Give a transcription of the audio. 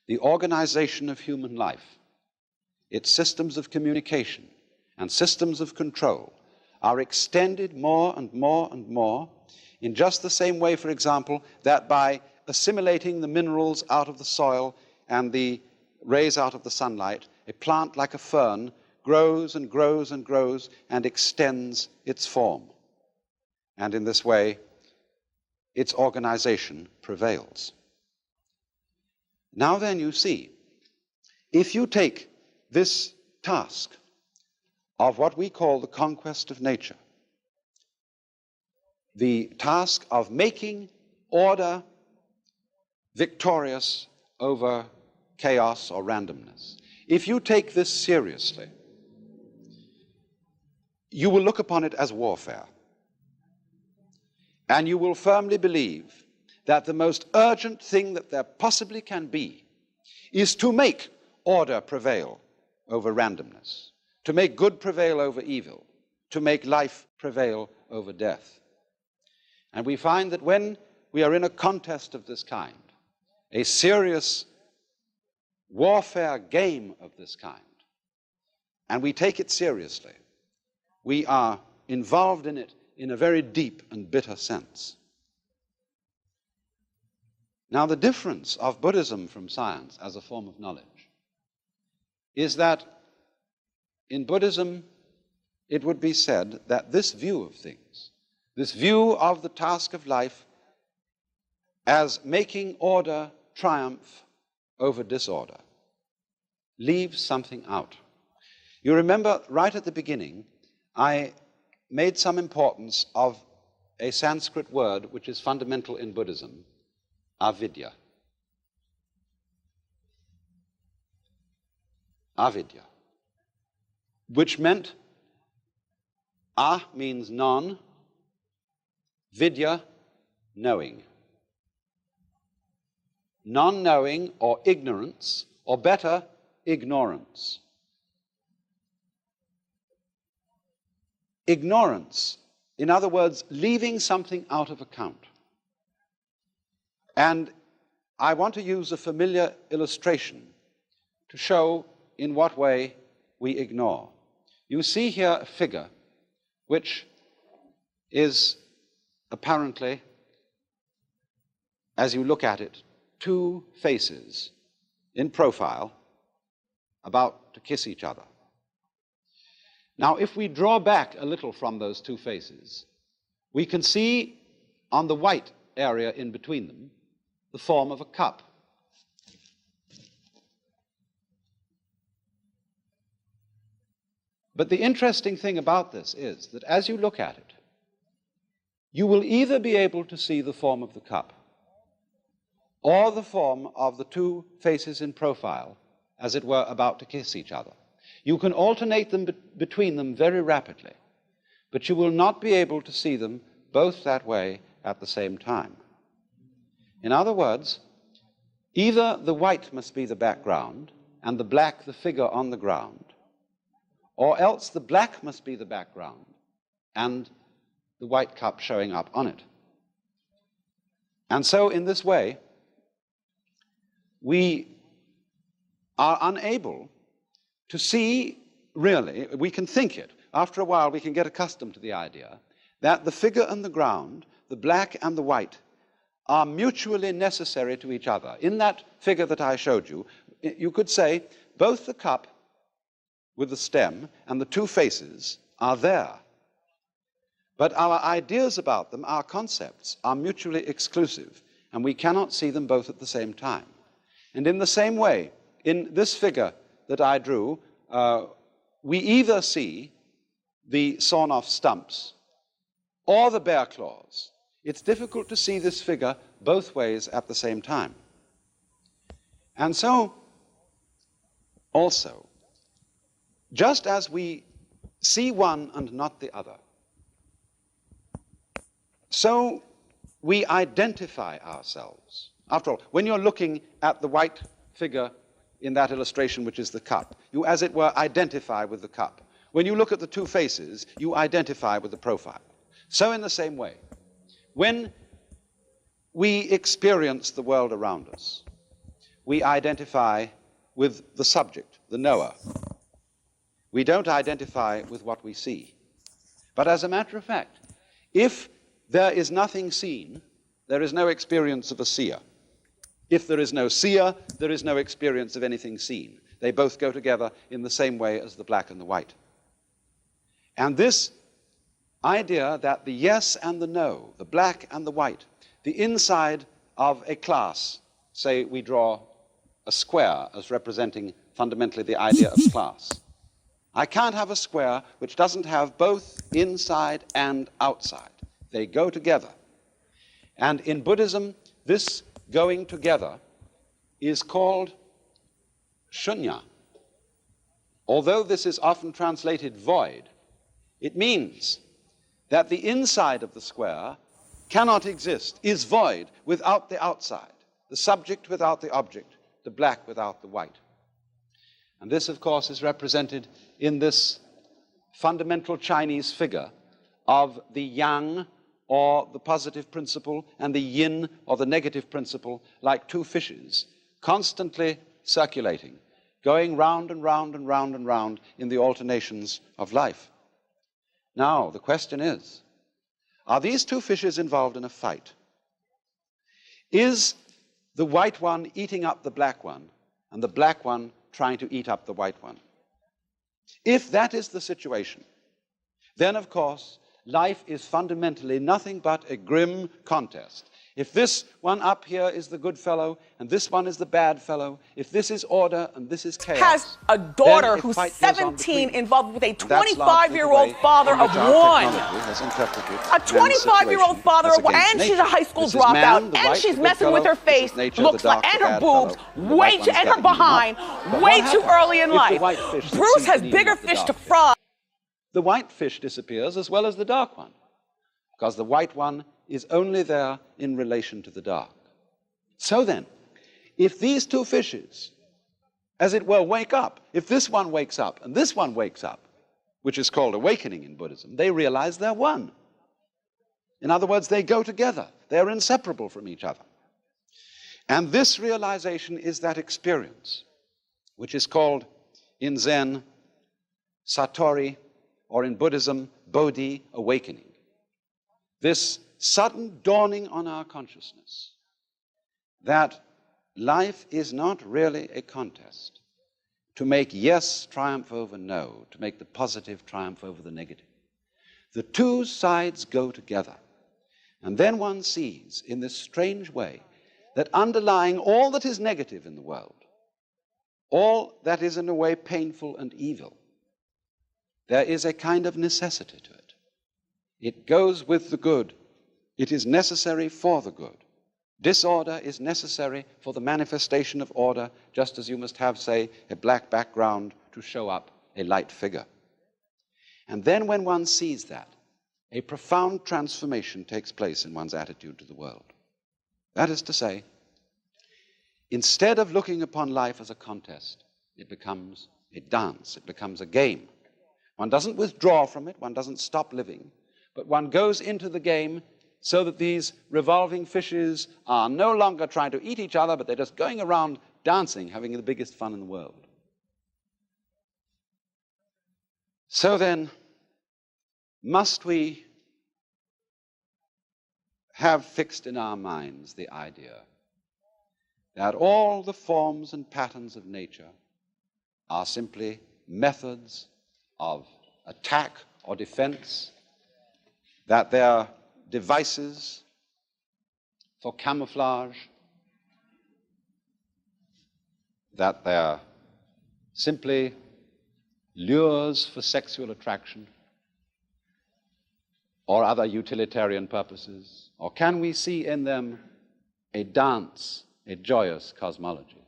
the organization of human life, its systems of communication and systems of control are extended more and more and more in just the same way, for example, that by assimilating the minerals out of the soil and the rays out of the sunlight, a plant like a fern grows and grows and grows and extends its form. And in this way, its organization prevails. Now then, you see, if you take this task of what we call the conquest of nature, the task of making order victorious over chaos or randomness, if you take this seriously, you will look upon it as warfare. And you will firmly believe that the most urgent thing that there possibly can be is to make order prevail over randomness, to make good prevail over evil, to make life prevail over death. And we find that when we are in a contest of this kind, a serious warfare game of this kind, and we take it seriously, we are involved in it in a very deep and bitter sense. Now, the difference of Buddhism from science as a form of knowledge is that in Buddhism, it would be said that this view of things, this view of the task of life as making order triumph over disorder, leaves something out. You remember right at the beginning, I made some importance of a Sanskrit word which is fundamental in Buddhism, avidya. Avidya, which meant, means non, vidya, knowing. Non-knowing or ignorance, or better, ignorance. Ignorance, in other words, leaving something out of account. And I want to use a familiar illustration to show in what way we ignore. You see here a figure which is apparently, as you look at it, two faces in profile about to kiss each other. Now, if we draw back a little from those two faces, we can see on the white area in between them the form of a cup. But the interesting thing about this is that as you look at it, you will either be able to see the form of the cup or the form of the two faces in profile, as it were, about to kiss each other. You can alternate them between them very rapidly, but you will not be able to see them both that way at the same time. In other words, either the white must be the background and the black the figure on the ground, or else the black must be the background and the white cup showing up on it. And so in this way, we are unable to see, really, we can think it. After a while, we can get accustomed to the idea that the figure and the ground, the black and the white, are mutually necessary to each other. In that figure that I showed you, you could say both the cup with the stem and the two faces are there. But our ideas about them, our concepts, are mutually exclusive, and we cannot see them both at the same time. And in the same way, in this figure that I drew, we either see the sawn-off stumps or the bear claws. It's difficult to see this figure both ways at the same time. And so, also, just as we see one and not the other, so we identify ourselves. After all, when you're looking at the white figure in that illustration, which is the cup, you, as it were, identify with the cup. When you look at the two faces, you identify with the profile. So in the same way, when we experience the world around us, we identify with the subject, the knower. We don't identify with what we see. But as a matter of fact, if there is nothing seen, there is no experience of a seer. If there is no seer, there is no experience of anything seen. They both go together in the same way as the black and the white. And this idea that the yes and the no, the black and the white, the inside of a class, say we draw a square as representing fundamentally the idea of class. I can't have a square which doesn't have both inside and outside. They go together. And in Buddhism, this going together is called shunya. Although this is often translated void, it means that the inside of the square cannot exist, is void without the outside, the subject without the object, the black without the white. And this, of course, is represented in this fundamental Chinese figure of the yang, or the positive principle, and the yin, or the negative principle, like two fishes, constantly circulating, going round and round and round and round in the alternations of life. Now, the question is, are these two fishes involved in a fight? Is the white one eating up the black one, and the black one trying to eat up the white one? If that is the situation, then, of course, life is fundamentally nothing but a grim contest. If this one up here is the good fellow, and this one is the bad fellow, if this is order and this is chaos, has a daughter who's 17 involved with a 25-year-old father of one. A 25-year-old father of one, and she's a high school dropout, and she's messing with her face, looks like, and her boobs, and her behind, way too early in life. Bruce has bigger fish to fry. The white fish disappears as well as the dark one, because the white one is only there in relation to the dark. So then, if these two fishes, as it were, wake up, if this one wakes up and this one wakes up, which is called awakening in Buddhism, they realize they're one. In other words, they go together. They're inseparable from each other. And this realization is that experience, which is called in Zen Satori, or in Buddhism, Bodhi, awakening. This sudden dawning on our consciousness that life is not really a contest to make yes triumph over no, to make the positive triumph over the negative. The two sides go together. And then one sees in this strange way that underlying all that is negative in the world, all that is in a way painful and evil, there is a kind of necessity to it. It goes with the good. It is necessary for the good. Disorder is necessary for the manifestation of order, just as you must have, say, a black background to show up a light figure. And then when one sees that, a profound transformation takes place in one's attitude to the world. That is to say, instead of looking upon life as a contest, it becomes a dance, it becomes a game. One doesn't withdraw from it, one doesn't stop living, but one goes into the game so that these revolving fishes are no longer trying to eat each other, but they're just going around dancing, having the biggest fun in the world. So then, must we have fixed in our minds the idea that all the forms and patterns of nature are simply methods of attack or defense, that they're devices for camouflage, that they're simply lures for sexual attraction or other utilitarian purposes? Or can we see in them a dance, a joyous cosmology?